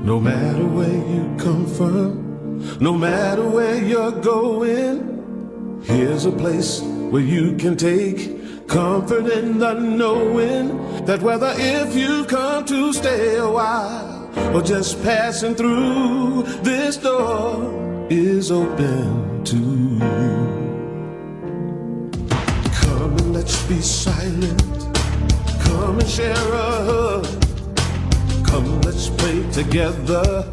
No matter where you come from, no matter where you're going, here's a place where you can take comfort in the knowing that whether if you've come to stay a while or just passing through, this door is open to you. Come and let's be silent. Come and share a hug. Come, let's pray together.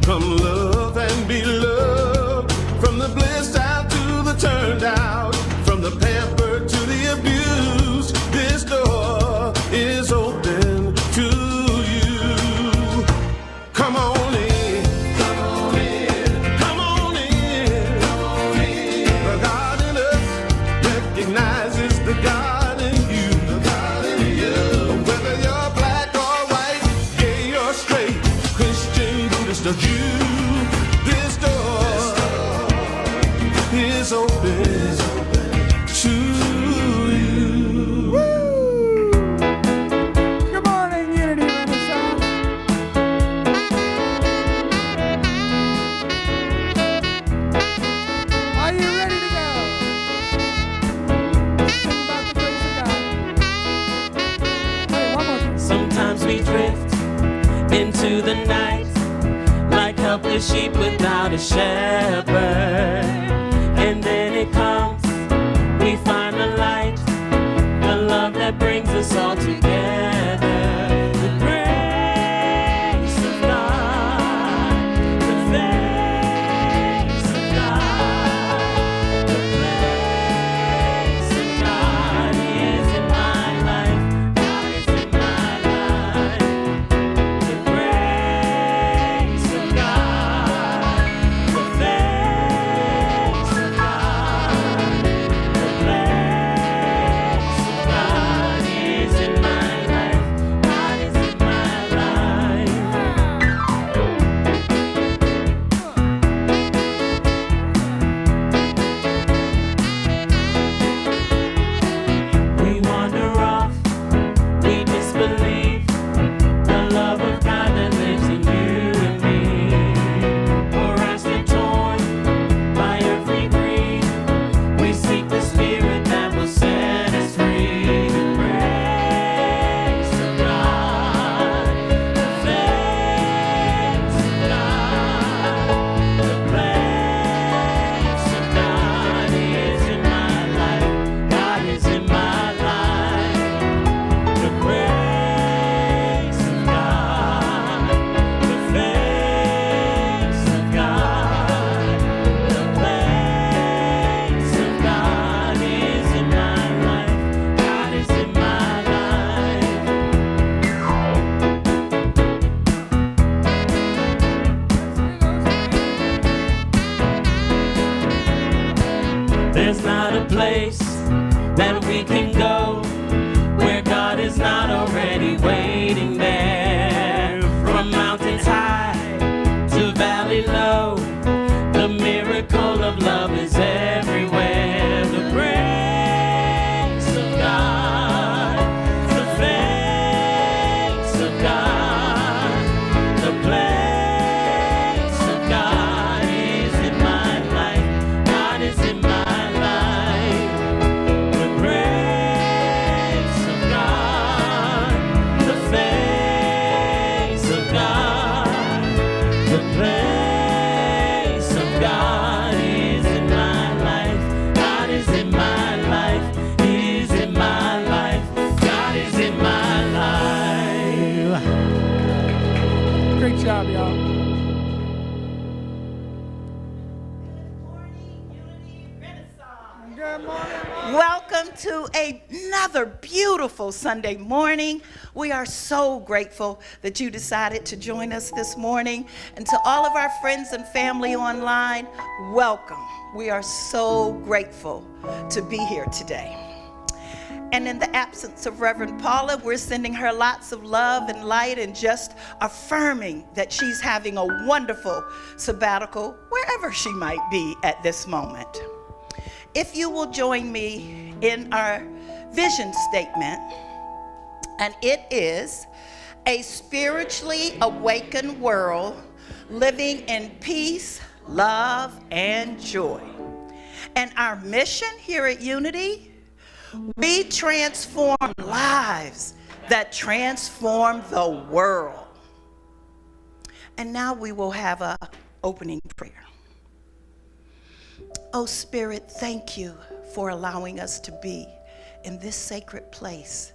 Come, love and be loved. From the blissed out to the turned out, from the pampered to the abused, this door is open to you. Come on in. Come on in. Come on in. Come on in. The God in us recognizes the God in you. The God in you. Whether you're black or white, gay or straight, Christian, Buddhist or Jew, this door is open to you. Woo! Good morning, Unity Renaissance. Are you ready to go? Sing about the grace of God. Hey, one more time. Sometimes we drift into the night like helpless sheep without a shepherd. And then it comes, we find the light, the love that brings us all together. The grace of God, the face of God, the place of God is in my life. God is in my life. The grace of God, the face of God, the place of God is in my life. God is in my life. We wander off, we disbelieve the love of God that lives in you and me. Harassed and torn by every greed, we seek the Spirit that will set us free. The grace of God, the face of God, the place of God is in my life. God is in my life. The grace of God, the face of God, the place of God is in my life. God is in my life. There's not a place that we can go where God is not already waiting there. From mountains high to valley low, the miracle of love is everywhere. The grace of God, the face of God, the place of God is in my life. God is in my life. The grace of God, the face of God, the place of God is in my life. God is in my life. He's in my life. God is in my life. Great job, y'all. Good morning. Welcome to another beautiful Sunday morning. We are so grateful that you decided to join us this morning. And to all of our friends and family online, welcome. We are so grateful to be here today. And in the absence of Reverend Paula, we're sending her lots of love and light and just affirming that she's having a wonderful sabbatical wherever she might be at this moment. If you will join me in our vision statement, and it is, a spiritually awakened world living in peace, love, and joy. And our mission here at Unity, we transform lives that transform the world. And now we will have an opening prayer. Oh Spirit, thank you for allowing us to be in this sacred place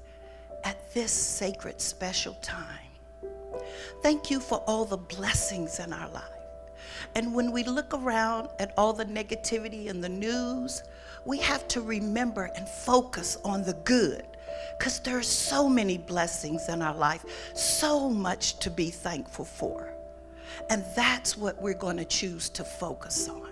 at this sacred special time. Thank you for all the blessings in our life. And when we look around at all the negativity in the news, we have to remember and focus on the good, because there are so many blessings in our life, so much to be thankful for. And that's what we're going to choose to focus on.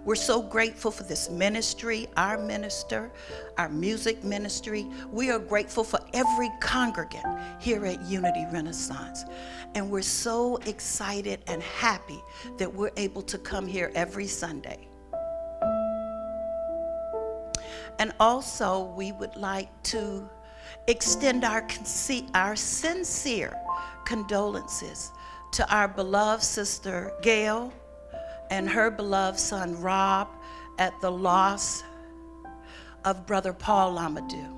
We're so grateful for this ministry, our minister, our music ministry. We are grateful for every congregant here at Unity Renaissance. And we're so excited and happy that we're able to come here every Sunday. And also, we would like to extend our sincere condolences to our beloved sister Gail and her beloved son Rob at the loss of brother Paul Lamadou.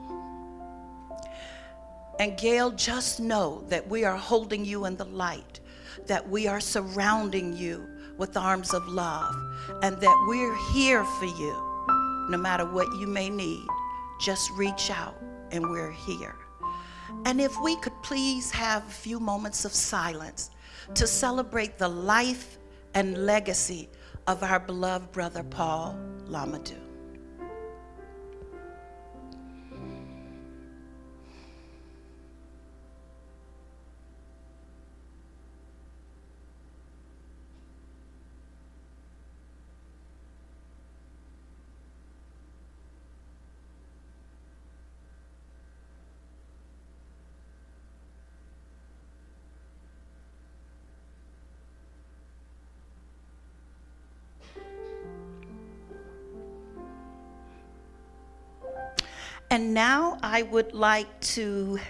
And Gail, just know that we are holding you in the light, that we are surrounding you with arms of love, and that we're here for you. No matter what you may need, just reach out and we're here. And if we could please have a few moments of silence to celebrate the life and legacy of our beloved brother Paul Lamadou. And now I would like to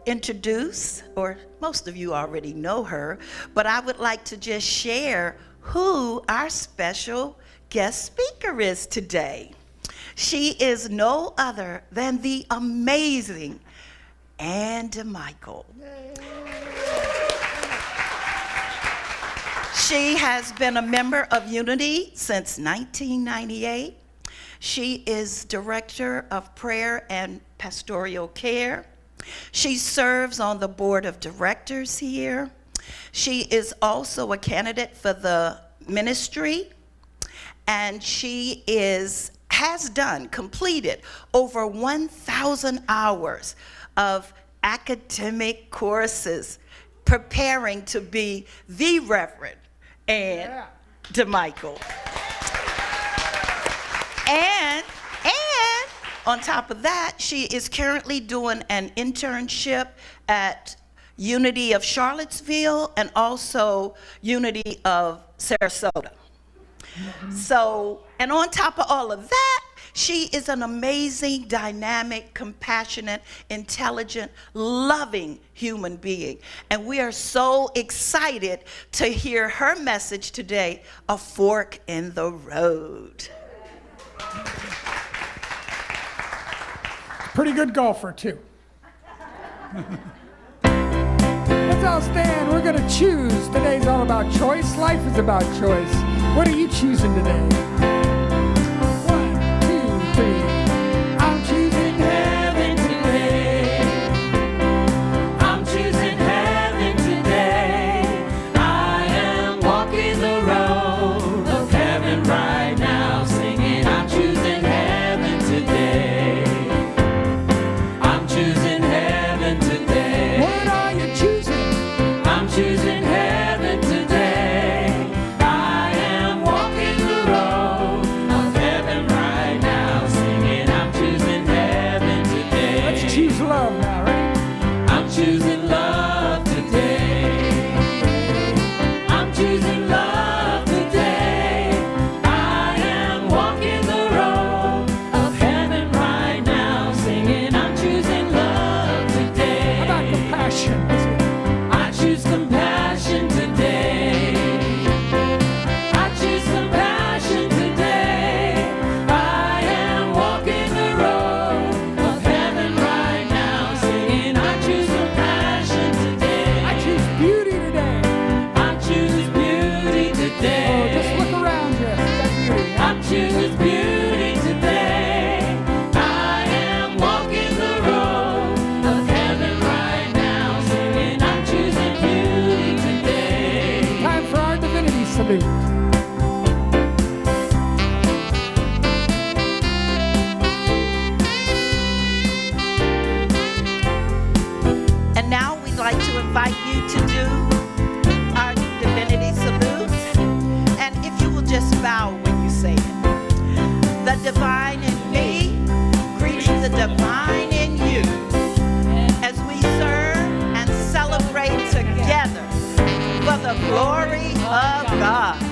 introduce, or most of you already know her, but I would like to just share who our special guest speaker is today. She is no other than the amazing DeMichael. She has been a member of Unity since 1998. She is Director of Prayer and Pastoral Care. She serves on the board of directors here. She is also a candidate for the ministry, and she has completed over 1,000 hours of academic courses preparing to be the Reverend DeMichael. And on top of that, she is currently doing an internship at Unity of Charlottesville and also Unity of Sarasota. So, and on top of all of that, she is an amazing, dynamic, compassionate, intelligent, loving human being. And we are so excited to hear her message today, A Fork in the Road. Pretty good golfer, too. Let's all stand. We're going to choose. Today's all about choice. Life is about choice. What are you choosing today? 1, 2, 3. I'm choosing heaven today. I'm choosing heaven today. I am walking the road of heaven right now, singing I'm choosing heaven today. I'm choosing heaven today. What are you choosing? I'm choosing heaven today. I am walking the road of heaven right now, singing I'm choosing heaven today. Let's choose love now, ready? I'm choosing love today. I'm choosing love today. I am walking the road of heaven right now, singing I'm choosing love How today. about compassion? like to invite you to do our divinity salutes. And if you will just bow when you say it. The divine in me greets the divine in you as we serve and celebrate together for the glory of God.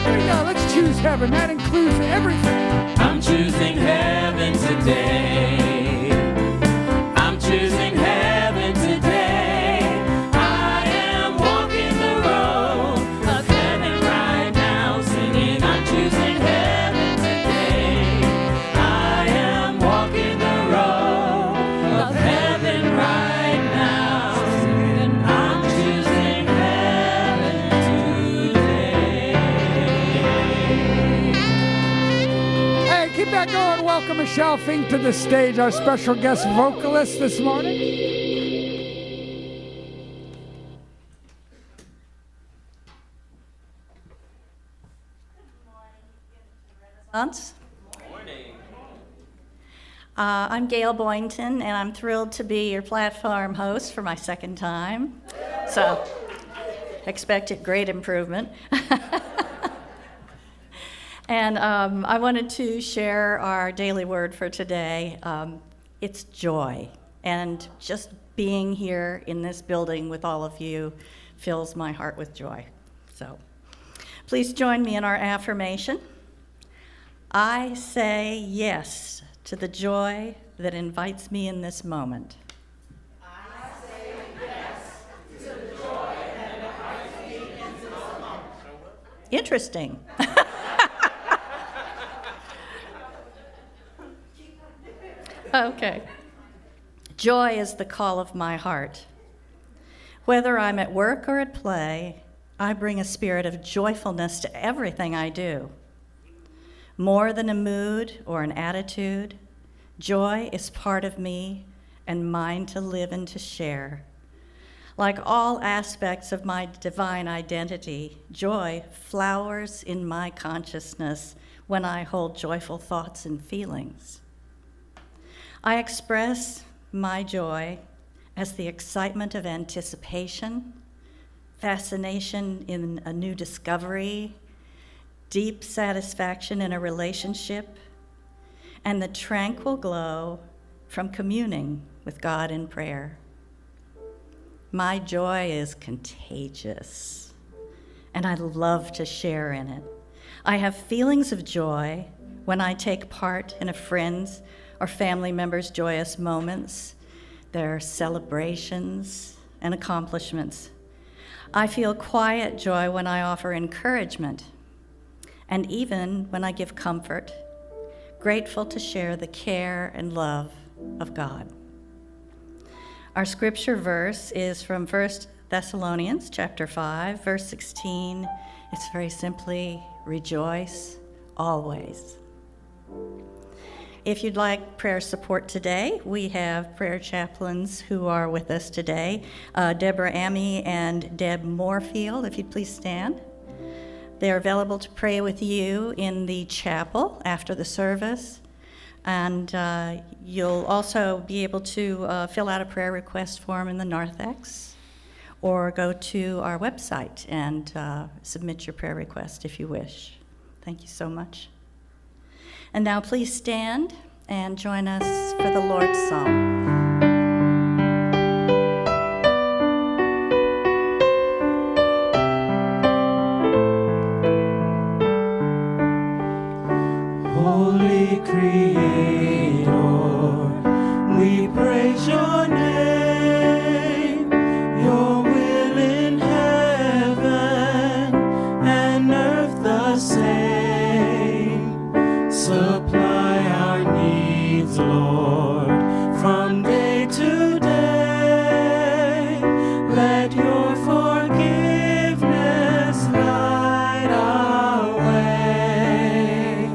Here we go. Let's choose heaven. That includes everything. I'm choosing heaven today. I'm choosing heaven today. I am walking the road of heaven right now, singing, I'm choosing heaven today. I am walking the road of heaven right now, singing, I'm choosing heaven today. Hey, keep that going. Welcome Michelle Fink to the stage, our special guest vocalist this morning. I'm Gail Boynton, and I'm thrilled to be your platform host for my second time. So, expect great improvement. And I wanted to share our daily word for today. It's joy. And just being here in this building with all of you fills my heart with joy. So, please join me in our affirmation. I say yes to the joy that invites me in this moment. I say yes to the joy that invites me into this moment. Interesting. Okay. Joy is the call of my heart. Whether I'm at work or at play, I bring a spirit of joyfulness to everything I do. More than a mood or an attitude, joy is part of me and mine to live and to share. Like all aspects of my divine identity, joy flowers in my consciousness when I hold joyful thoughts and feelings. I express my joy as the excitement of anticipation, fascination in a new discovery, deep satisfaction in a relationship, and the tranquil glow from communing with God in prayer. My joy is contagious, and I love to share in it. I have feelings of joy when I take part in a friend's or family members' joyous moments, their celebrations and accomplishments. I feel quiet joy when I offer encouragement, and even when I give comfort, grateful to share the care and love of God. Our scripture verse is from 1 Thessalonians chapter 5, verse 16. It's very simply, rejoice always. If you'd like prayer support today, we have prayer chaplains who are with us today, Deborah Amey and Deb Moorfield, if you'd please stand. They're available to pray with you in the chapel after the service, and you'll also be able to fill out a prayer request form in the narthex, or go to our website and submit your prayer request if you wish. Thank you so much. And now please stand and join us for the Lord's Song. Holy Creator, we praise your name. Your will in heaven and earth the same. Supply our needs, Lord, from day to day. Let your forgiveness light our way.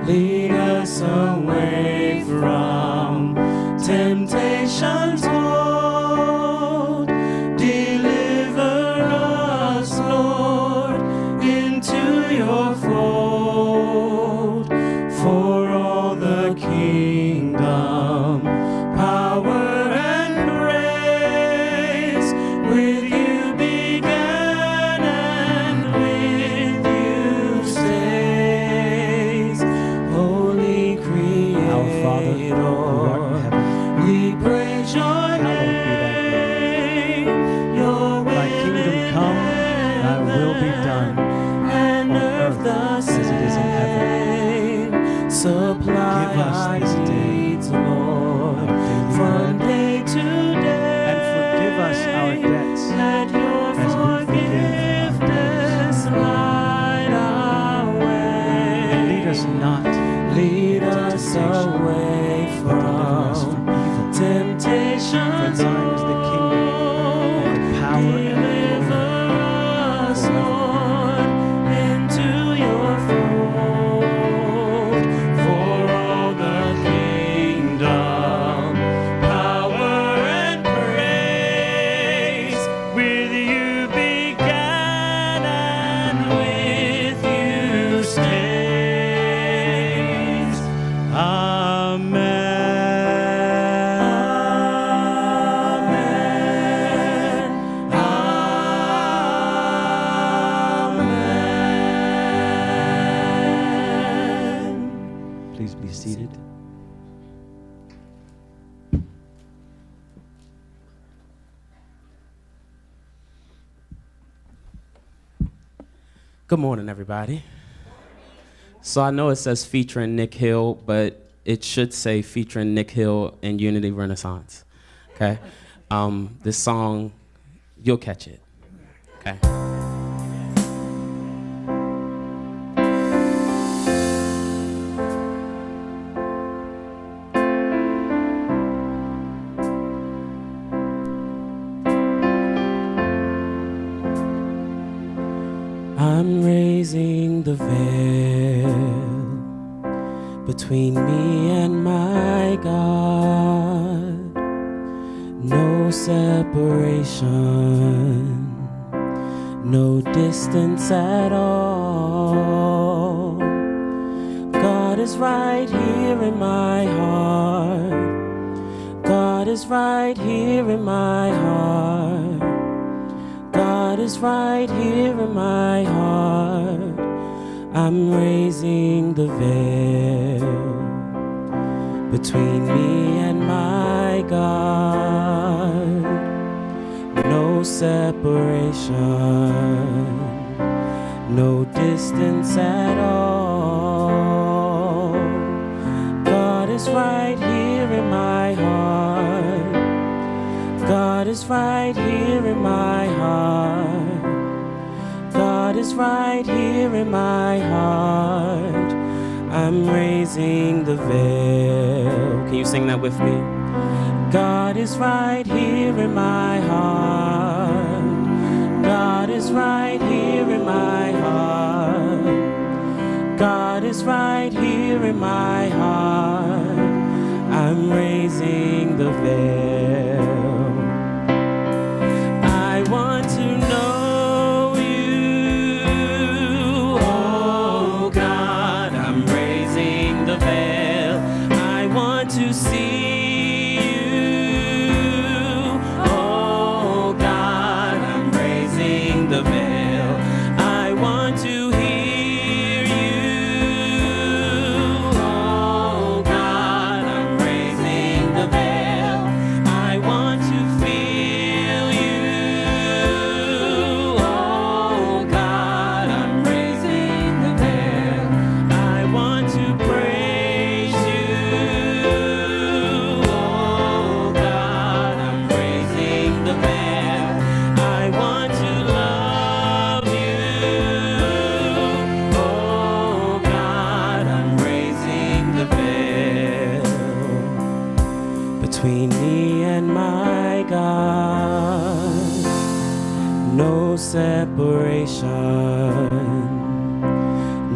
Lead us away from temptation's hold. Deliver us, Lord, into your fold. supply Give us our this day needs, Lord, our daily from bread. day to day. And forgive us our debts Let your as we forgive our forgiveness light our way. And lead us not Lead into us temptation, away but deliver us from from evil. temptation. For thine is the kingdom, and the power, and the Deliver us, Lord, into your fold. For all the kingdom, power, and praise, with you began and with you stays. Amen. Amen. Please be seated. Good morning, everybody. So I know it says featuring Nick Hill, but it should say featuring Nick Hill and Unity Renaissance. Okay? This song, you'll catch it. Okay? I'm raising the veil between me and my God. No separation, no distance at all. God is right here in my heart. God is right here in my heart. God is right here in my heart. I'm raising the veil between me and my God. No separation, no distance at all. God is right here in my heart. God is right here in my heart. God is right here in my heart. I'm raising the veil. Can you sing that with me? God is right here in my heart. God is right here in my heart. God is right here in my heart. I'm raising the veil. I want to know you, oh God. I'm raising the veil. I want to see you, oh God. I'm raising the veil. I want to hear you, oh God. I'm raising the veil. I want to feel you, oh God. I'm raising the veil. I want to praise you, oh God. I'm raising the veil. I want to love you, oh God. I'm raising the veil between me and my God. No separation,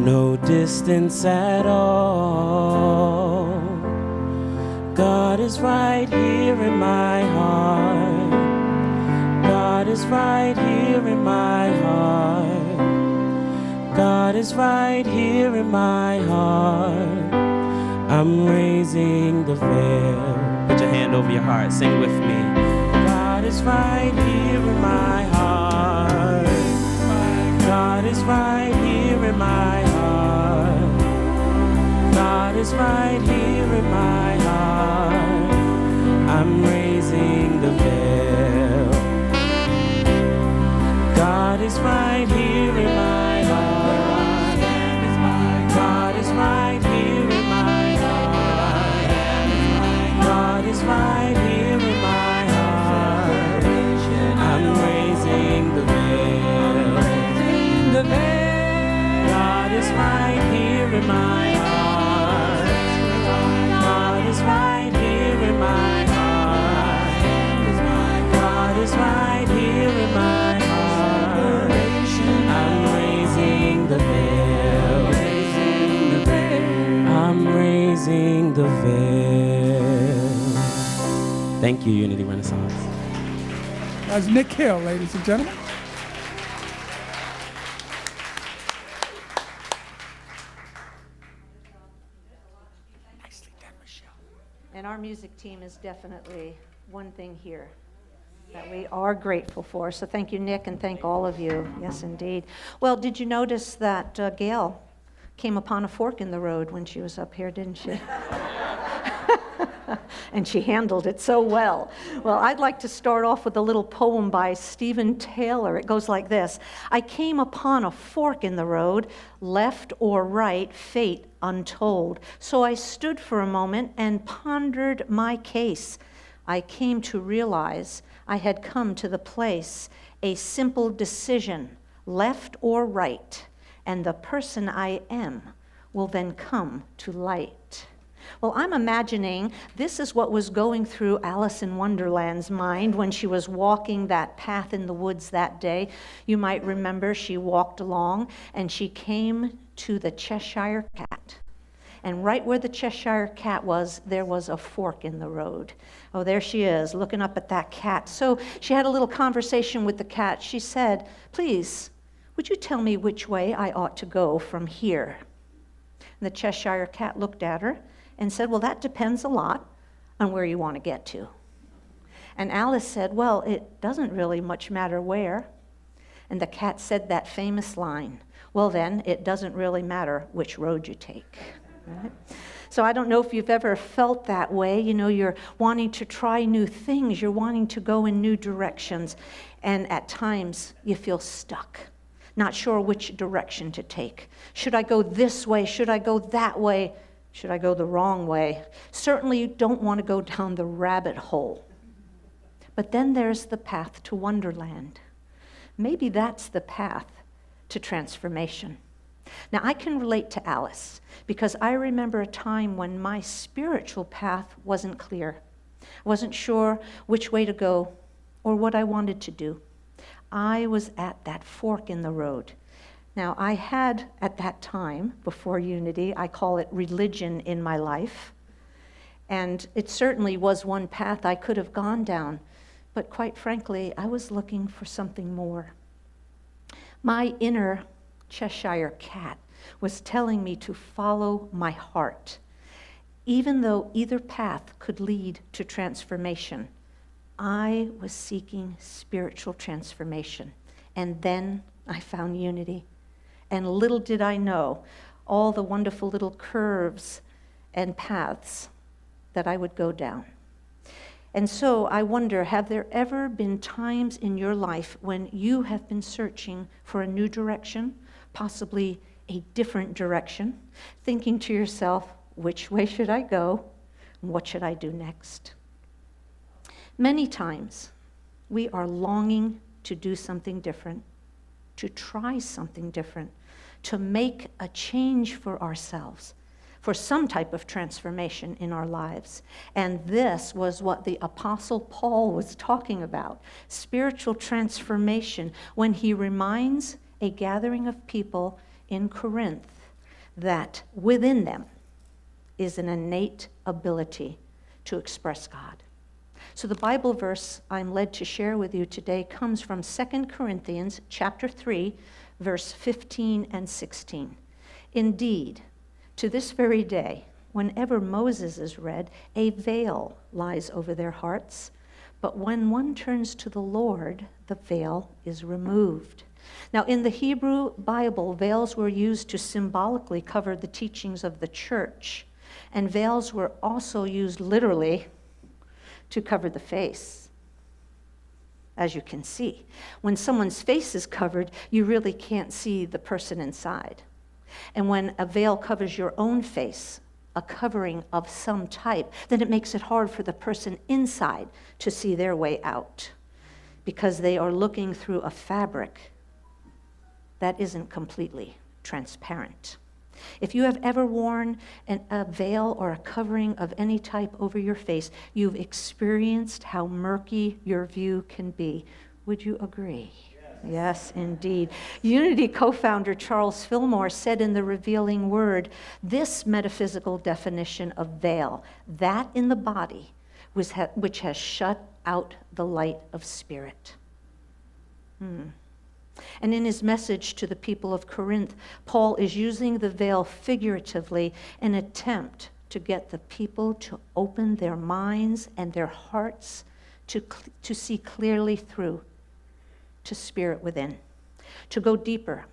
no distance at all. God is right here in my heart. God is right here in my heart. God is right here in my heart. I'm raising the veil. Put your hand over your heart. Sing with me. God is right here in my heart. God is right here in my heart. God is right here in my heart. I'm raising the veil. God is right here in my heart. God is right here in my raising the veil. Thank you, Unity Renaissance. That's Nick Hill, ladies and gentlemen. Nicely done, Michelle. And our music team is definitely one thing here that we are grateful for. So thank you, Nick, and thank all of you. Yes, indeed. Well, did you notice that Gail came upon a fork in the road when she was up here, didn't she? And she handled it so well. Well, I'd like to start off with a little poem by Stephen Taylor. It goes like this. I came upon a fork in the road, left or right, fate untold. So I stood for a moment and pondered my case. I came to realize I had come to the place, a simple decision, left or right, and the person I am will then come to light. Well, I'm imagining this is what was going through Alice in Wonderland's mind when she was walking that path in the woods that day. You might remember she walked along and she came to the Cheshire Cat. And right where the Cheshire Cat was, there was a fork in the road. Oh, there she is, looking up at that cat. So she had a little conversation with the cat. She said, please, would you tell me which way I ought to go from here? And the Cheshire Cat looked at her and said, well, that depends a lot on where you want to get to. And Alice said, well, it doesn't really much matter where. And the cat said that famous line, well, then, it doesn't really matter which road you take. Right? So I don't know if you've ever felt that way. You know, you're wanting to try new things. You're wanting to go in new directions. And at times, you feel stuck, not sure which direction to take. Should I go this way? Should I go that way? Should I go the wrong way? Certainly, you don't want to go down the rabbit hole. But then there's the path to Wonderland. Maybe that's the path to transformation. Now, I can relate to Alice because I remember a time when my spiritual path wasn't clear. I wasn't sure which way to go or what I wanted to do. I was at that fork in the road. Now, I had at that time, before Unity, I call it religion in my life. And it certainly was one path I could have gone down. But quite frankly, I was looking for something more. My inner Cheshire Cat was telling me to follow my heart. Even though either path could lead to transformation, I was seeking spiritual transformation. And then I found Unity. And little did I know all the wonderful little curves and paths that I would go down. And so I wonder, have there ever been times in your life when you have been searching for a new direction, possibly a different direction, thinking to yourself, which way should I go? And what should I do next? Many times, we are longing to do something different, to try something different, to make a change for ourselves, for some type of transformation in our lives. And this was what the Apostle Paul was talking about, spiritual transformation, when he reminds a gathering of people in Corinth that within them is an innate ability to express God. So the Bible verse I'm led to share with you today comes from 2 Corinthians chapter 3, verse 15 and 16. Indeed, to this very day, whenever Moses is read, a veil lies over their hearts. But when one turns to the Lord, the veil is removed. Now, in the Hebrew Bible, veils were used to symbolically cover the teachings of the church. And veils were also used literally to cover the face, as you can see. When someone's face is covered, you really can't see the person inside. And when a veil covers your own face, a covering of some type, then it makes it hard for the person inside to see their way out, because they are looking through a fabric that isn't completely transparent. If you have ever worn a veil or a covering of any type over your face, you've experienced how murky your view can be. Would you agree? Yes. Yes, indeed. Unity co-founder Charles Fillmore said in The Revealing Word, this metaphysical definition of veil, that in the body which has shut out the light of spirit. And in his message to the people of Corinth, Paul is using the veil figuratively in an attempt to get the people to open their minds and their hearts to see clearly through to spirit within, to go deeper,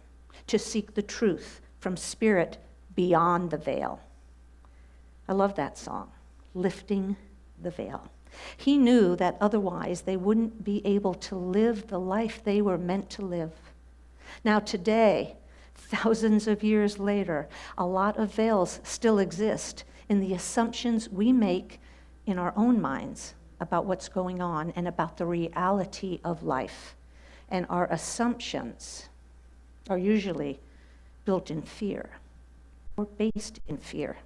to seek the truth from spirit beyond the veil. I love that song, Lifting the Veil. He knew that otherwise they wouldn't be able to live the life they were meant to live. Now today, thousands of years later, a lot of veils still exist in the assumptions we make in our own minds about what's going on and about the reality of life. And our assumptions are usually built in fear or based in fear.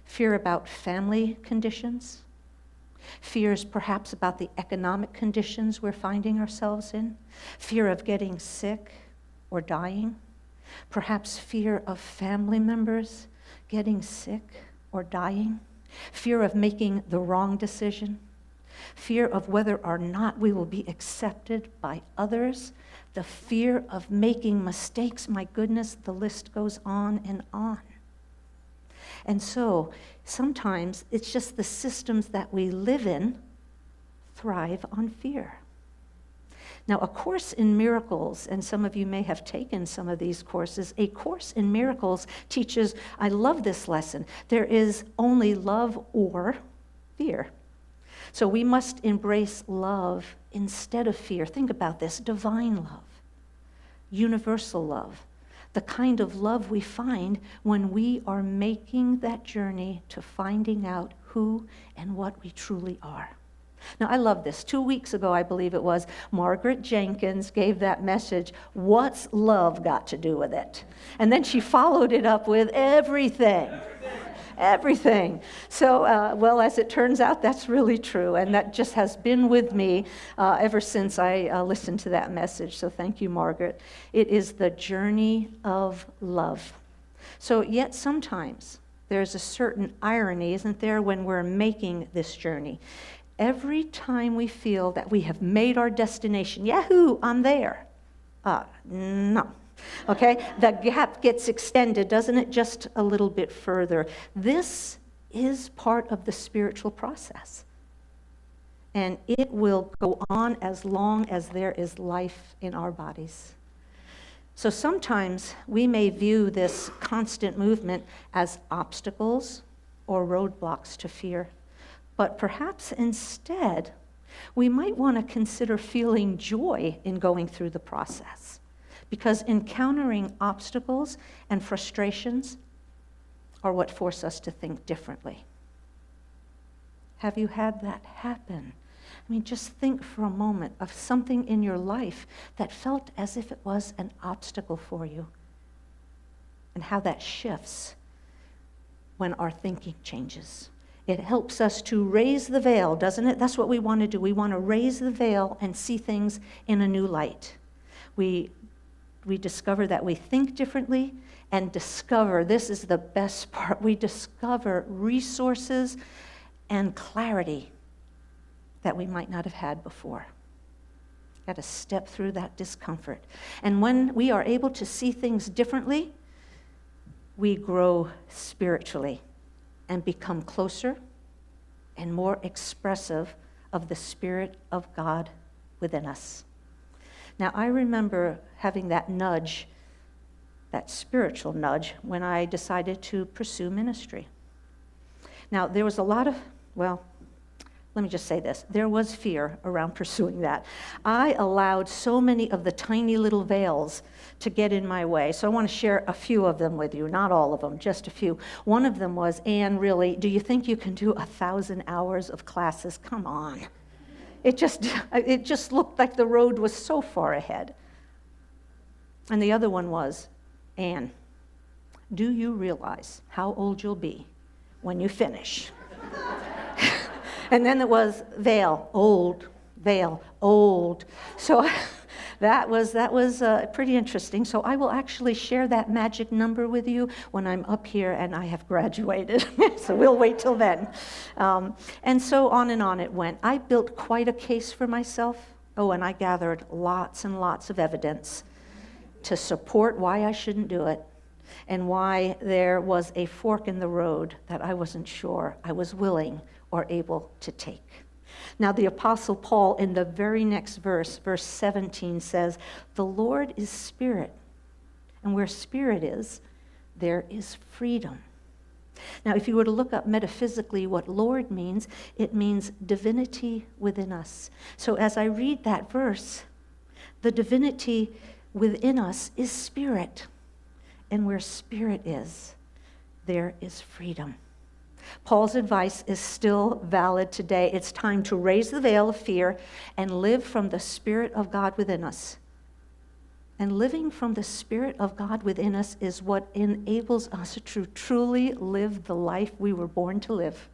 Fear about family conditions, fears perhaps about the economic conditions we're finding ourselves in, fear of getting sick or dying, perhaps fear of family members getting sick or dying, fear of making the wrong decision, fear of whether or not we will be accepted by others, the fear of making mistakes. My goodness, the list goes on and on. And so sometimes it's just the systems that we live in thrive on fear. Now, A Course in Miracles, and some of you may have taken some of these courses, A Course in Miracles teaches, I love this lesson, there is only love or fear. So we must embrace love instead of fear. Think about this, divine love, universal love, the kind of love we find when we are making that journey to finding out who and what we truly are. Now, I love this. 2 weeks ago, I believe it was, Margaret Jenkins gave that message, what's love got to do with it? And then she followed it up with everything. Everything. So, well, as it turns out, that's really true. And that just has been with me ever since I listened to that message. So thank you, Margaret. It is the journey of love. So yet sometimes there's a certain irony, isn't there, when we're making this journey. Every time we feel that we have made our destination, yahoo, I'm there. No. Okay, the gap gets extended, doesn't it, just a little bit further. This is part of the spiritual process. And it will go on as long as there is life in our bodies. So sometimes we may view this constant movement as obstacles or roadblocks to fear. But perhaps instead, we might want to consider feeling joy in going through the process. Because encountering obstacles and frustrations are what force us to think differently. Have you had that happen? I mean, just think for a moment of something in your life that felt as if it was an obstacle for you, and how that shifts when our thinking changes. It helps us to raise the veil, doesn't it? That's what we want to do. We want to raise the veil and see things in a new light. We discover that we think differently, and discover, this is the best part, we discover resources and clarity that we might not have had before. Got to step through that discomfort. And when we are able to see things differently, we grow spiritually and become closer and more expressive of the Spirit of God within us. Now, I remember having that nudge, that spiritual nudge, when I decided to pursue ministry. Now, there was a lot of, well, let me just say this. There was fear around pursuing that. I allowed so many of the tiny little veils to get in my way. So I want to share a few of them with you, not all of them, just a few. One of them was, Anne, really, do you think you can do 1,000 hours of classes? Come on. It just looked like the road was so far ahead. And the other one was, Anne, do you realize how old you'll be when you finish? And then it was veil, old, veil, old. So that was pretty interesting. So I will actually share that magic number with you when I'm up here and I have graduated. So we'll wait till then. And so on and on it went. I built quite a case for myself. Oh, and I gathered lots and lots of evidence to support why I shouldn't do it and why there was a fork in the road that I wasn't sure I was willing or able to take. Now, the Apostle Paul, in the very next verse, verse 17, says, "The Lord is Spirit, and where Spirit is, there is freedom." Now, if you were to look up metaphysically what Lord means, it means divinity within us. So as I read that verse, the divinity within us is Spirit, and where Spirit is, there is freedom. Paul's advice is still valid today. It's time to raise the veil of fear and live from the Spirit of God within us. And living from the Spirit of God within us is what enables us to truly live the life we were born to live,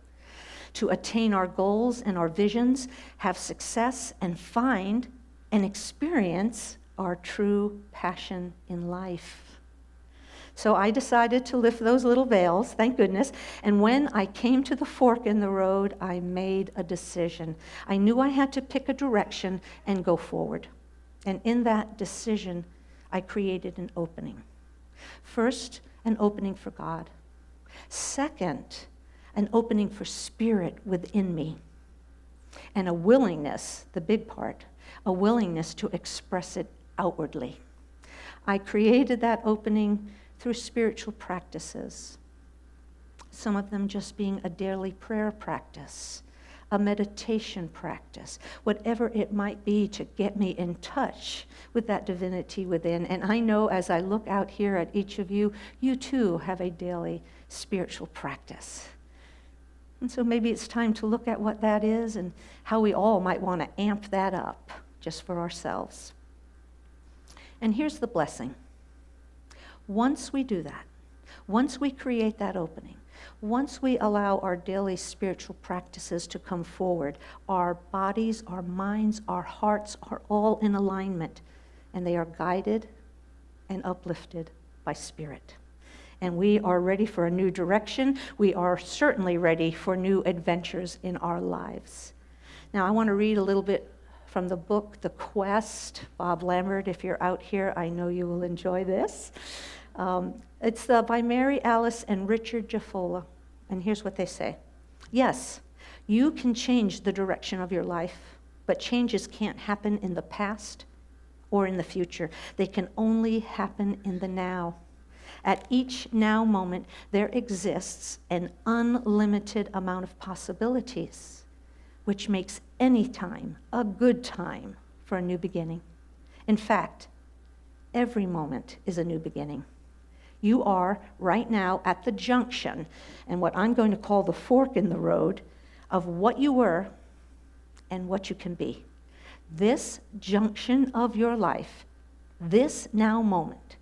to attain our goals and our visions, have success, and find and experience our true passion in life. So I decided to lift those little veils, thank goodness, and when I came to the fork in the road, I made a decision. I knew I had to pick a direction and go forward. And in that decision, I created an opening. First, an opening for God. Second, an opening for Spirit within me. And a willingness, the big part, a willingness to express it outwardly. I created that opening through spiritual practices. Some of them just being a daily prayer practice, a meditation practice, whatever it might be to get me in touch with that divinity within. And I know as I look out here at each of you, you too have a daily spiritual practice. And so maybe it's time to look at what that is and how we all might want to amp that up just for ourselves. And here's the blessing. Once we do that, once we create that opening, once we allow our daily spiritual practices to come forward, our bodies, our minds, our hearts are all in alignment, and they are guided and uplifted by Spirit. And we are ready for a new direction. We are certainly ready for new adventures in our lives. Now, I want to read a little bit from the book, The Quest. Bob Lambert, if you're out here, I know you will enjoy this. It's by Mary Alice and Richard Jaffola. And here's what they say. Yes, you can change the direction of your life, but changes can't happen in the past or in the future. They can only happen in the now. At each now moment, there exists an unlimited amount of possibilities, which makes any time a good time for a new beginning. In fact, every moment is a new beginning. You are right now at the junction, and what I'm going to call the fork in the road, of what you were and what you can be. This junction of your life, this now moment,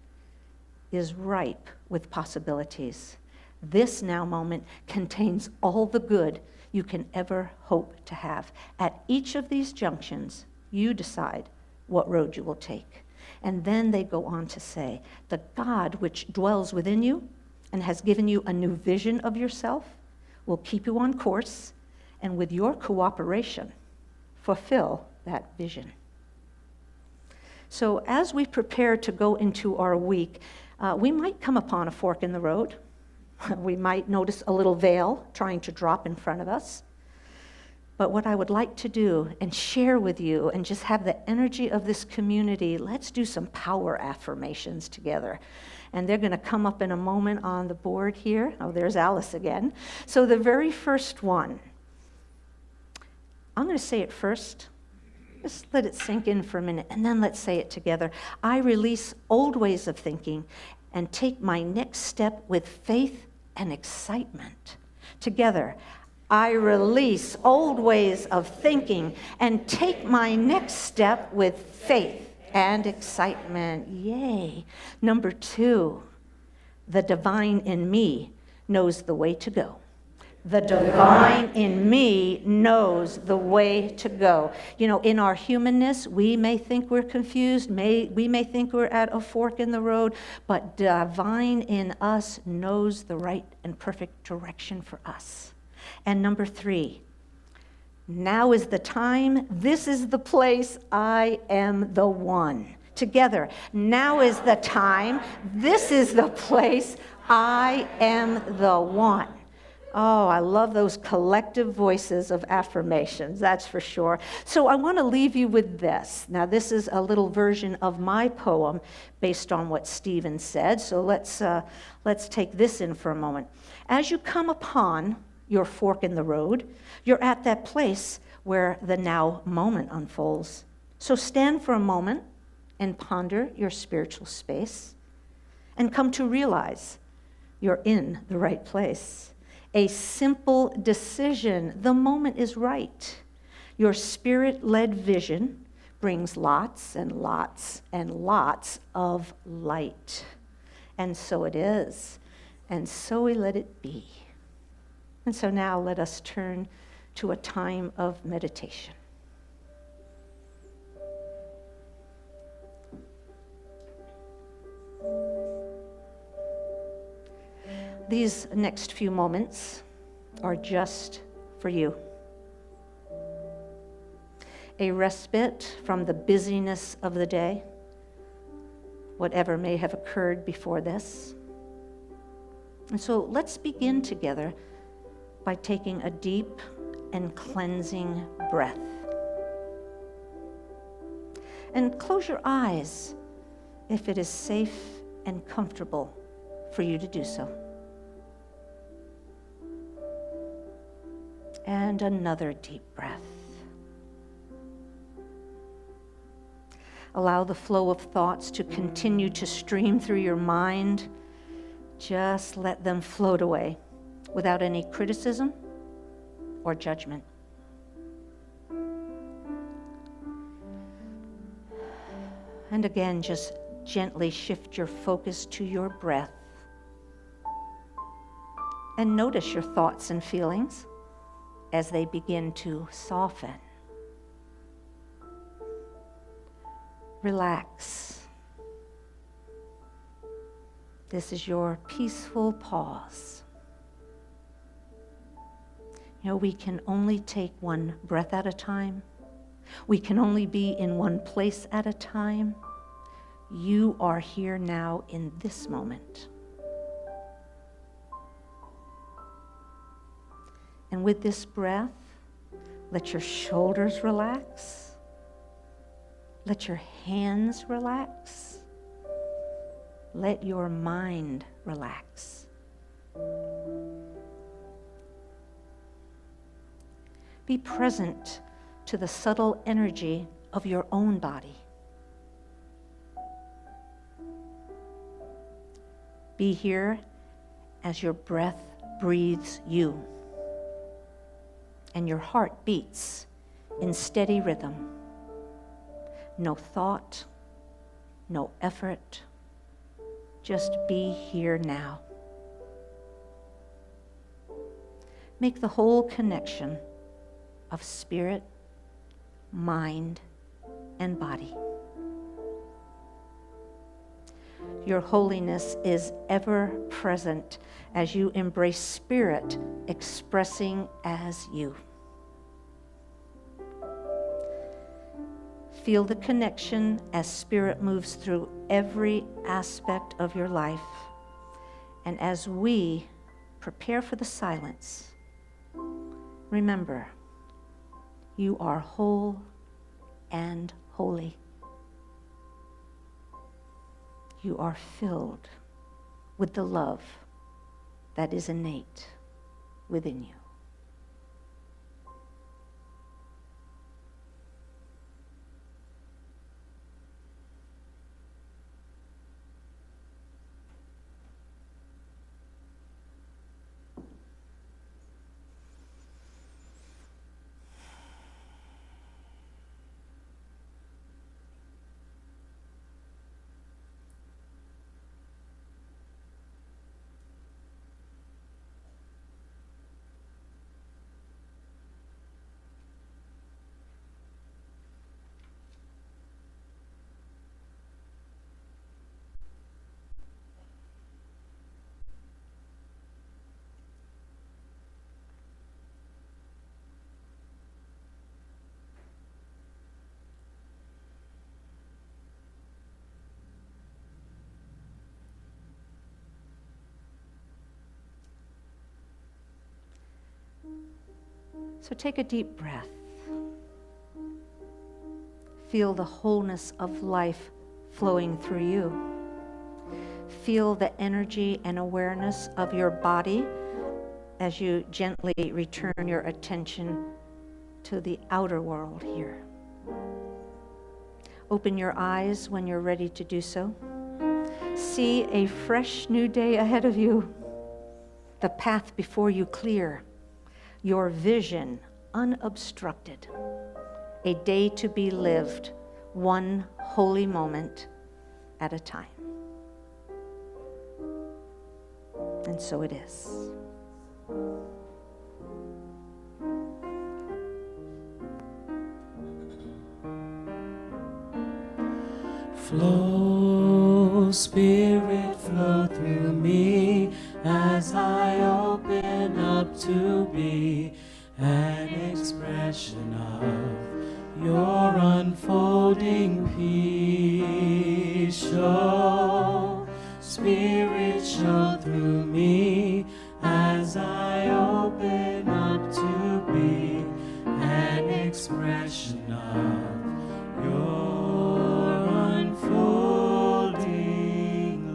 is ripe with possibilities. This now moment contains all the good you can ever hope to have. At each of these junctions, you decide what road you will take. And then they go on to say, the God which dwells within you and has given you a new vision of yourself will keep you on course, and with your cooperation, fulfill that vision. So as we prepare to go into our week, we might come upon a fork in the road. We might notice a little veil trying to drop in front of us. But what I would like to do and share with you and just have the energy of this community, let's do some power affirmations together. And they're going to come up in a moment on the board here. Oh, there's Alice again. So the very first one, I'm going to say it first. Just let it sink in for a minute, and then let's say it together. I release old ways of thinking and take my next step with faith and excitement. Together, I release old ways of thinking and take my next step with faith and excitement. Yay. Number 2, the divine in me knows the way to go. The divine in me knows the way to go. You know, in our humanness, we may think we're confused, we may think we're at a fork in the road, but divine in us knows the right and perfect direction for us. And number 3, now is the time, this is the place, I am the one. Together, now is the time, this is the place, I am the one. Oh, I love those collective voices of affirmations, that's for sure. So I want to leave you with this. Now, this is a little version of my poem based on what Stephen said, so let's take this in for a moment. As you come upon your fork in the road, you're at that place where the now moment unfolds. So stand for a moment and ponder your spiritual space and come to realize you're in the right place. A simple decision, the moment is right. Your spirit-led vision brings lots and lots and lots of light. And so it is, and so we let it be. And so now let us turn to a time of meditation. These next few moments are just for you. A respite from the busyness of the day, whatever may have occurred before this. And so let's begin together by taking a deep and cleansing breath. And close your eyes if it is safe and comfortable for you to do so. And another deep breath. Allow the flow of thoughts to continue to stream through your mind. Just let them float away without any criticism or judgment. And again, just gently shift your focus to your breath. And notice your thoughts and feelings as they begin to soften. Relax. This is your peaceful pause. You know, we can only take one breath at a time. We can only be in one place at a time. You are here now in this moment. And with this breath, let your shoulders relax. Let your hands relax. Let your mind relax. Be present to the subtle energy of your own body. Be here as your breath breathes you. And your heart beats in steady rhythm. No thought, no effort, just be here now. Make the whole connection of spirit, mind, and body. Your holiness is ever present as you embrace spirit expressing as you. Feel the connection as spirit moves through every aspect of your life. And as we prepare for the silence, remember, you are whole and holy. You are filled with the love that is innate within you. So take a deep breath. Feel the wholeness of life flowing through you. Feel the energy and awareness of your body as you gently return your attention to the outer world here. Open your eyes when you're ready to do so. See a fresh new day ahead of you. The path before you clear. Your vision unobstructed. A day to be lived, one holy moment at a time. And so it is. Flow, Spirit, flow through me as I open up to be an expression of your unfolding peace. Show, Spirit, show through me as I open up to be an expression of your unfolding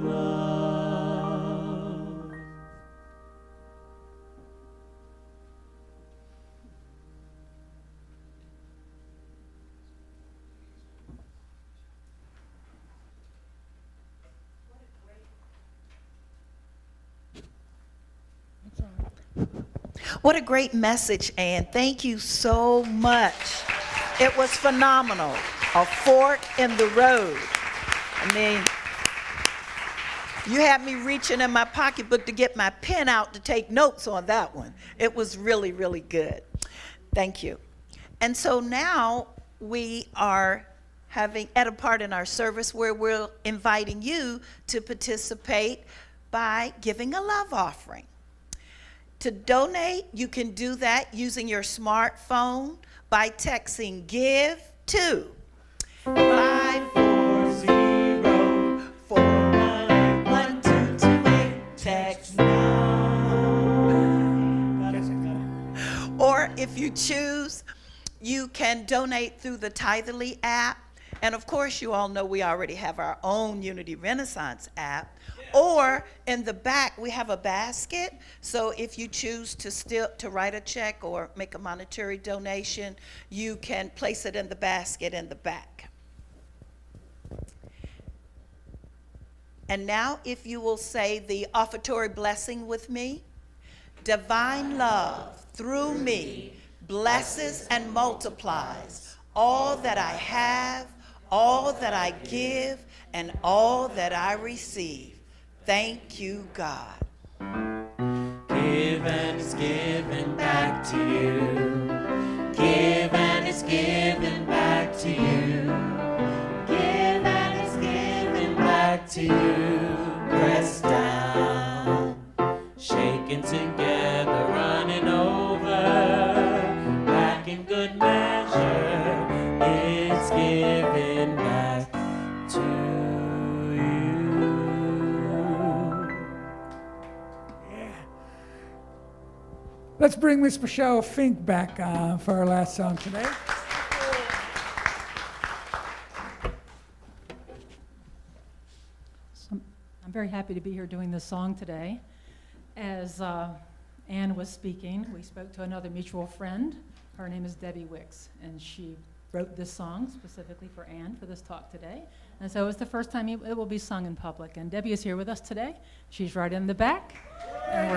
love. What a great message, Ann. Thank you so much. It was phenomenal. A fork in the road. I mean, you had me reaching in my pocketbook to get my pen out to take notes on that one. It was really, really good. Thank you. And so now we are having at a part in our service where we're inviting you to participate by giving a love offering. To donate, you can do that using your smartphone by texting GIVE to 540-411-1228. Text now. Or if you choose, you can donate through the Tithely app. And of course, you all know we already have our own Unity Renaissance app. Or in the back, we have a basket. So if you choose to write a check or make a monetary donation, you can place it in the basket in the back. And now, if you will say the offertory blessing with me. Divine love through me blesses and multiplies all that I have, all that I give, and all that I receive. Thank you, God. Give and it's given back to you. Give and it's given back to you. Give and it's given back to you. Pressed down, shaken together, running over. Back in good measure, it's given back to you. Let's bring Miss Michelle Fink back for our last song today. So I'm very happy to be here doing this song today. As Ann was speaking, we spoke to another mutual friend. Her name is Debbie Wicks, and she wrote this song specifically for Ann for this talk today. And so it's the first time it will be sung in public. And Debbie is here with us today. She's right in the back. And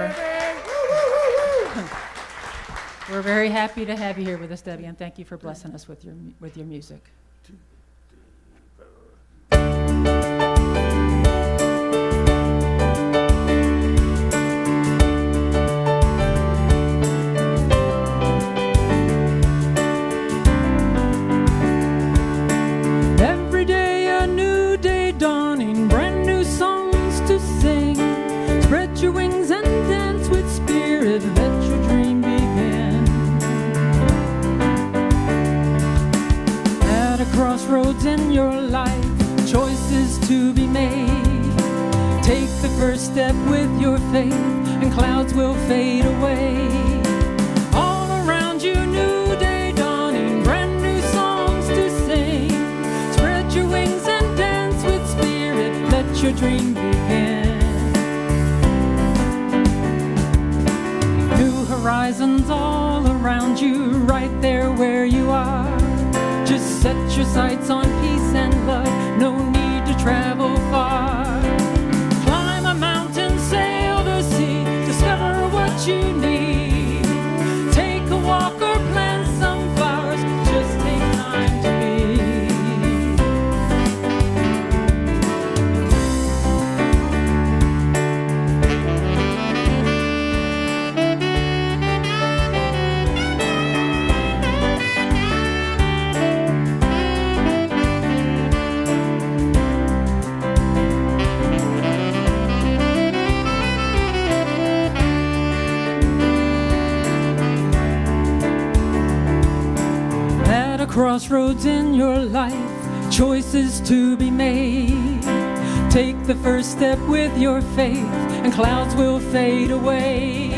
we're very happy to have you here with us, Debbie, and thank you for blessing us with your music. Every day a new day dawning, brand new songs to sing. Spread your wings and dance with spirit, let your dream begin. At a crossroads in your life, choices to be made. Take the first step with your faith, and clouds will fade away. your dream begin. New horizons all around you, right there where you are. Just set your sights on peace and love, no need to travel far. Climb a mountain, sail the sea, discover what you need. Take a walk or plant some flowers, just take time to be. Crossroads in your life, choices to be made. Take the first step with your faith, and clouds will fade away.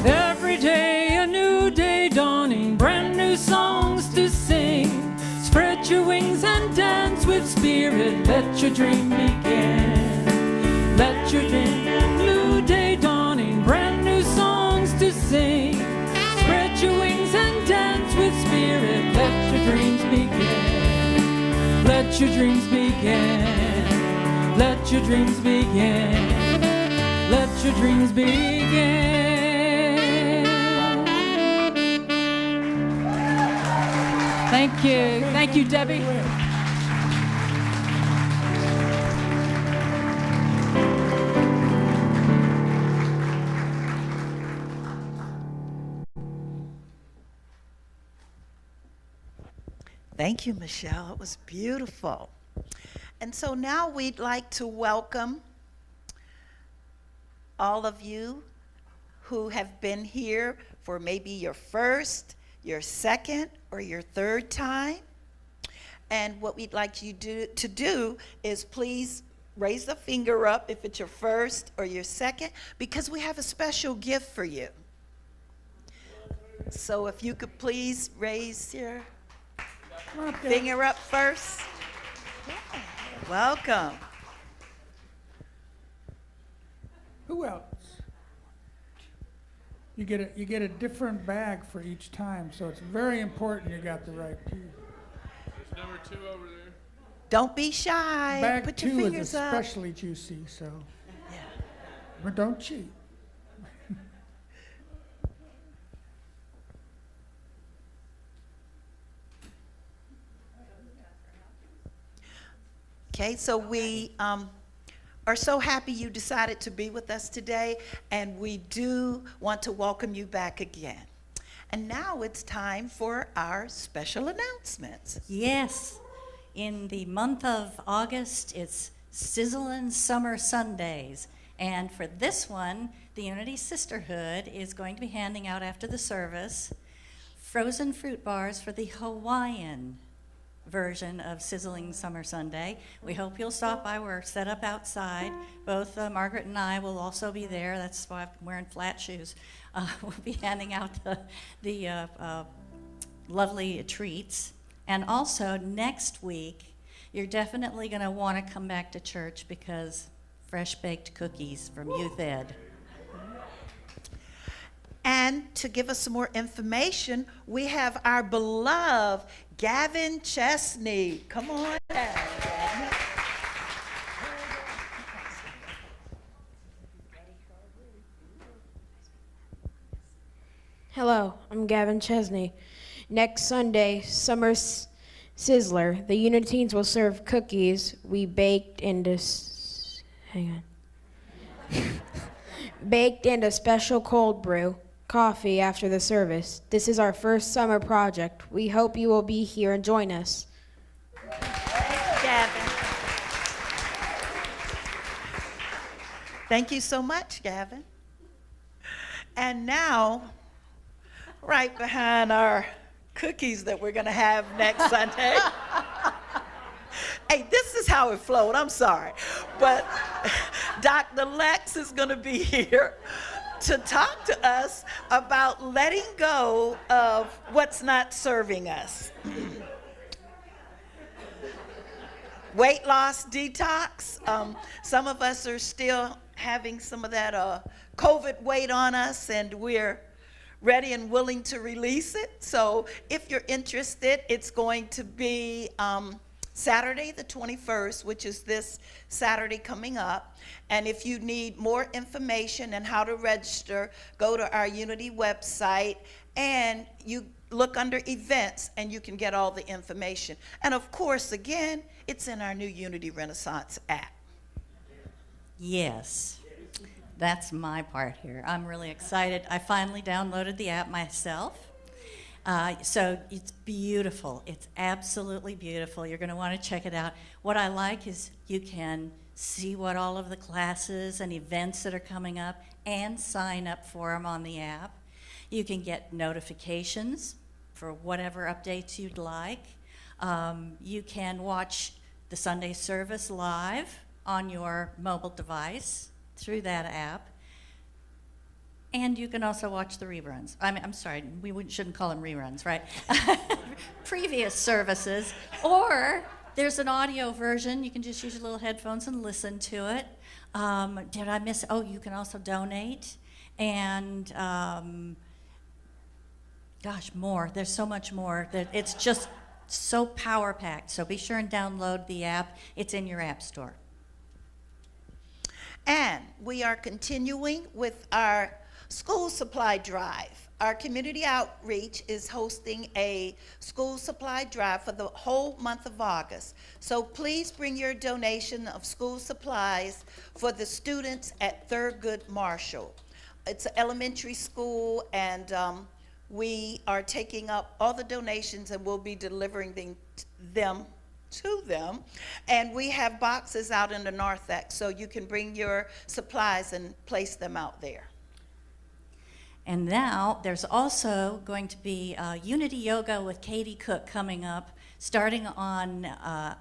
Every day a new day dawning, brand new songs to sing. Spread your wings and dance with spirit, let your dream begin. Let your dream, a new day dawning, brand new songs to sing. Spread your wings and dance with spirit, let your dreams begin. Let your dreams begin. Let your dreams begin. Let your dreams begin. Thank you. Thank you, Debbie. Thank you, Michelle. It was beautiful. And so now we'd like to welcome all of you who have been here for maybe your first, your second, or your third time. And what we'd like you to do is please raise the finger up if it's your first or your second, because we have a special gift for you. So if you could please raise your finger up first. Yeah. Welcome. Who else? You get a different bag for each time, so it's very important you got the right pew. There's number 2 over there. Don't be shy. Bag Put your 2 fingers is up. especially juicy, so. Yeah. But don't cheat. Okay, so we are so happy you decided to be with us today, and we do want to welcome you back again. And now it's time for our special announcements. Yes, in the month of August, it's Sizzlin' Summer Sundays. And for this one, the Unity Sisterhood is going to be handing out after the service frozen fruit bars for the Hawaiian version of Sizzling Summer Sunday. We hope you'll stop by. We're set up outside. Both Margaret and I will also be there. That's why I'm wearing flat shoes. We'll be handing out the lovely treats. And also, next week, you're definitely going to want to come back to church because fresh baked cookies from Youth Ed. And to give us some more information, we have our beloved Gavin Chesney. Come on down, Gavin. Hello, I'm Gavin Chesney. Next Sunday, Summer Sizzler, the Uniteens will serve cookies we baked into... baked into special cold brew coffee after the service. This is our first summer project. We hope you will be here and join us. Gavin. Thank you so much, Gavin. And now, right behind our cookies that we're going to have next Sunday. Hey, this is how it flowed. I'm sorry. But Dr. Lex is going to be here to talk to us about letting go of what's not serving us. weight loss detox. Some of us are still having some of that COVID weight on us, and we're ready and willing to release it. So if you're interested, it's going to be Saturday the 21st, which is this Saturday coming up. And if you need more information and how to register, go to our Unity website and you look under events and you can get all the information. And of course, again, it's in our new Unity Renaissance app. Yes, that's my part here. I'm really excited. I finally downloaded the app myself. So it's beautiful. It's absolutely beautiful. You're going to want to check it out. What I like is you can see what all of the classes and events that are coming up and sign up for them on the app. You can get notifications for whatever updates you'd like. You can watch the Sunday service live on your mobile device through that app. And you can also watch the reruns. I'm sorry, shouldn't call them reruns, right? Previous services. Or there's an audio version. You can just use your little headphones and listen to it. Did I miss? Oh, you can also donate. And gosh, more. There's so much more. It's just so power-packed. So be sure and download the app. It's in your app store. And we are continuing with our school supply drive. Our community outreach is hosting a school supply drive for the whole month of August. So please bring your donation of school supplies for the students at Thurgood Marshall. It's an elementary school, and we are taking up all the donations and we'll be delivering them to them. And we have boxes out in the narthex, so you can bring your supplies and place them out there. And now there's also going to be Unity Yoga with Katie Cook coming up starting on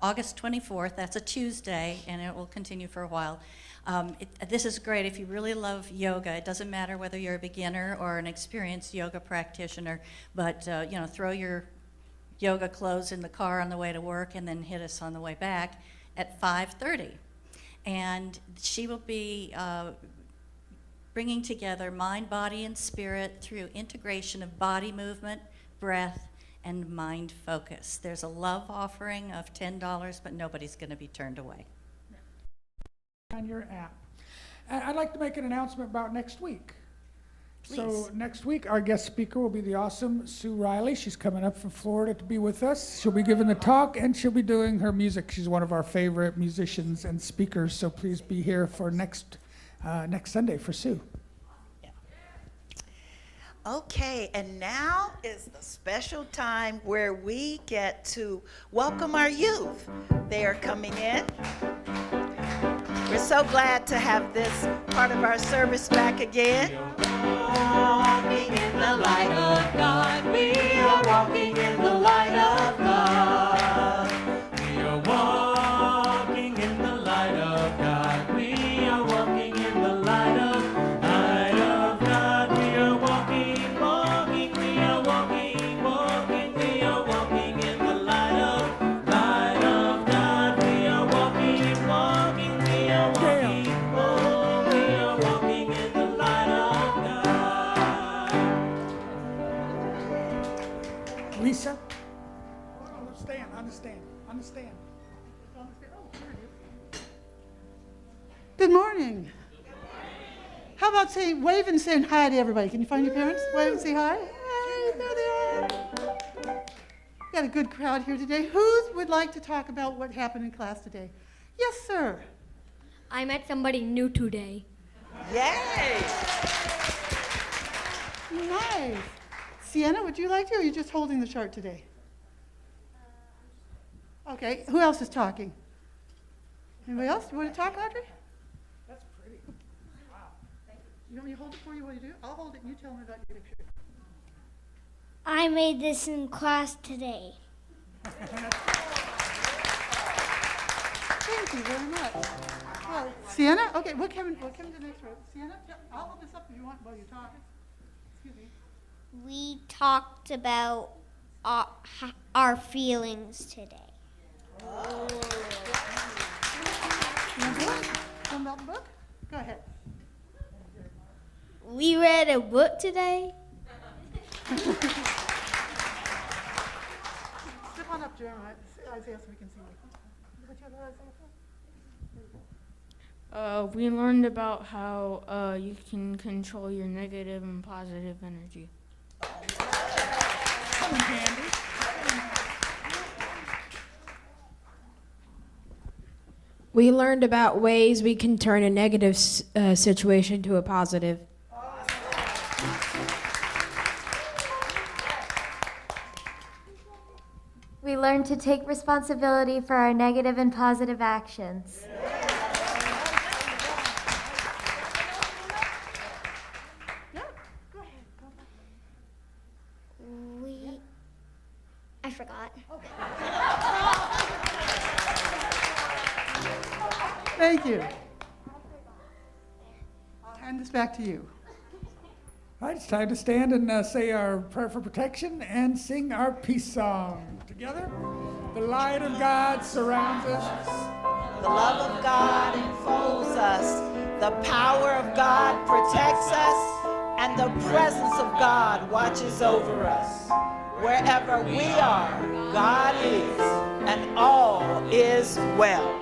August 24th. That's a Tuesday, and it will continue for a while. This is great if you really love yoga. It doesn't matter whether you're a beginner or an experienced yoga practitioner, but throw your yoga clothes in the car on the way to work and then hit us on the way back at 5:30. And she will be bringing together mind, body, and spirit through integration of body movement, breath, and mind focus. There's a love offering of $10, but nobody's going to be turned away. On your app. And I'd like to make an announcement about next week. Please. So next week, our guest speaker will be the awesome Sue Riley. She's coming up from Florida to be with us. She'll be giving the talk, and she'll be doing her music. She's one of our favorite musicians and speakers, so please be here for next Sunday for Sue. Okay, and now is the special time where we get to welcome our youth. They are coming in. We're so glad to have this part of our service back again. Walking in the light of God. We are walking in the light of God. We are walking in the light of God. We are walking in the light of God. We are walking, walking. We are walking, walking. We are walking in the light of God. We are walking, walking. We are walking, oh, we are walking in the light of God. Lisa? Understand. Good morning. How about wave and saying hi to everybody? Can you find your parents? Wave and say hi. Hey, there they are. Got a good crowd here today. Who would like to talk about what happened in class today? Yes, sir. I met somebody new today. Yay! Nice. Sienna, would you like to, or are you just holding the chart today? Okay, who else is talking? Anybody else? You want to talk, Audrey? That's pretty. Wow. You want me to hold it for you while you do? I'll hold it and you tell me about your picture. I made this in class today. Thank you very much. Well, Sienna? Okay, we'll come to the next row. Sienna, I'll hold this up if you want while you're talking. Excuse me. We talked about our feelings today. Oh. John Milton book? Go ahead. We read a book today. Step on up, Jeremiah. Isaiah, so we can see you. What you have, Isaiah? We learned about how you can control your negative and positive energy. Come on, Candy. We learned about ways we can turn a negative situation to a positive. We learn to take responsibility for our negative and positive actions. I forgot. Thank you. I'll hand this back to you. All right, it's time to stand and say our prayer for protection and sing our peace song. Together, the light of God surrounds us. The love of God enfolds us. The power of God protects us. And the presence of God watches over us. Wherever we are, God is, and all is well.